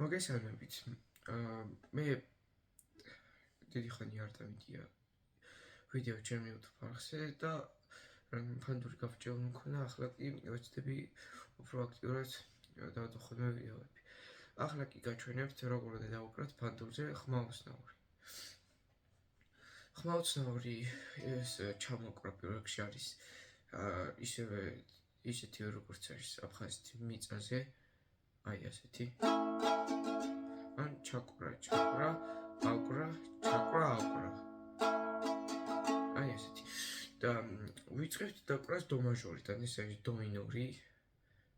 მოგესალმებით. მე დიდი ხანი არ დავიდია ვიდეო ჩემი YouTube არხზე და ფანდური გავჭეულ მქონა, ახლა კი ვეცდები უფრო აქტიურად დავადო ვიდეოები. ახლა კი გაჩვენებთ როგორ უნდა დავუკრათ ფანდურზე ხმაუცნაური. ხმაუცნაური ეს ჩამოკრა პირველ რიგში არის ისევე ისეთი როგორც არის აფხაზეთ მიწაზე, აი ასეთი. ან ჩაკვრა, აკვრა, აკვრა. აი ესეთი. და ვიწყებთ დაკვრას დო მაჟორიდან, ეს არის დო მინორი.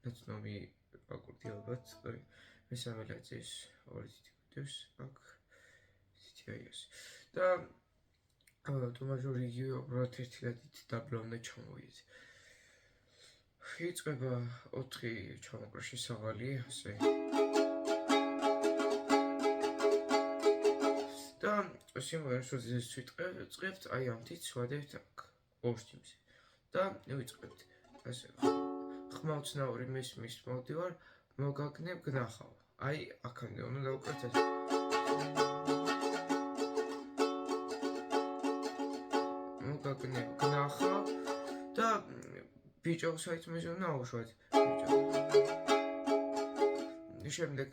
ნაცნობი აკორდი ალბათ. მესამე ლაძის ორი თითი გვდევს, აქ ისეთი აი ეს. და დო მაჟორი იგივე უბრალოდ ერთი ლადით დაბლა უნდა ჩამოვიდეს. იწყება 4 ჩამოკრა შესავალი, ასე. და სიმღერას როდესაც ვიწყებთ, აი ამით ვადევთ აქ ორსტიმზე. და ვიწყებთ ასე. ხმაუცნაური მესმის მოვდივარ, მოგაგნებ გნახავ. აი აქამდე უნდა დავუკრათ ასე. მოგაგნებ გნახავ და ბიჭო საიტმეზე უნდა ავუშვათ. შემდეგ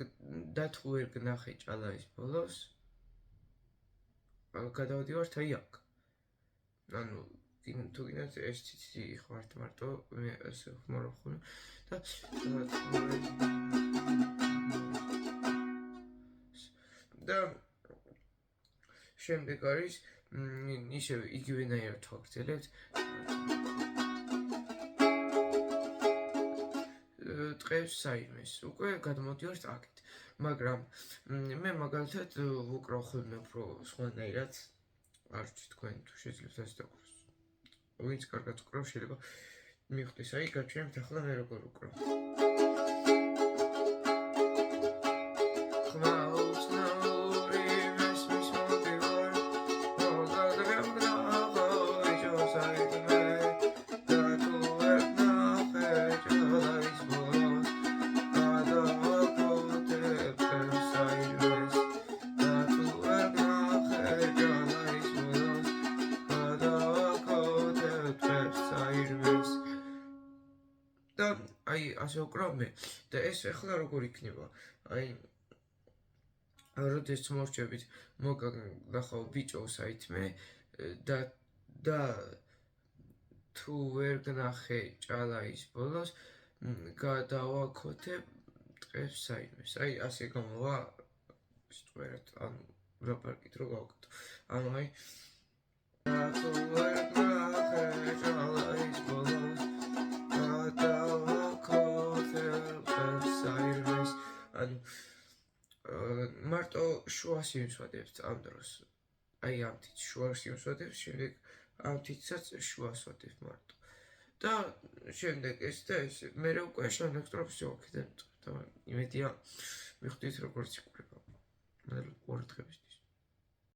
დათუ ვერ გნახე ჭალაის ბოლოს. გადავდივართ აი აქ. ანუ თუ გინდათ ეს ციცი ხართ მარტო მე ასე ხმარობ ხოლმე და შემდეგ არის ისევ იგივენაირად ვაგრძელებთ. ტყებს საიმეს უკვე გადმოდივართ აქეთ. მაგრამ მე მაგალითად ვუკრავ ხოლმე უფრო სხვანაირად. არ ვიცი თქვენ თუ შეძლებთ ასე დაკვრას. ვინც კარგად უკრავს შეიძლება მიხვდეს. აი გაჩვენებთ ახლა მე როგორ უკრავ. ხმაუცნაური მესმის მოვდივარ, მოგაგნებ გნახავ ბიჭო საიტმე. და აი ასე უკრავ მე და ეს ახლა როგორ იქნება? აი როდესაც მოვჭებით მოგაგნახავ ბიჭო საიტმე და თუ ვერ გნახე ჭალაის ბოლოს გადავაქოთებ ტყებს საიმეს. აი ასე გამოვა სტუერად, ანუ რა პარკით რო გავაკეთო. ანუ აი თუ ვერ გნახე ჭალაის ბოლოს ანუ მარტო შუას იმსვადებთ ამ დროს. აი ამით შუას იმსვადებთ, შემდეგ ამითაც შუას ვადებ მარტო. და შემდეგ ეს და ეს მე უკვე შემდეგ სტროფს ვაკეთებ და იმედია მიხვდით როგორც იკვრება. მე ყურადღებისთვის.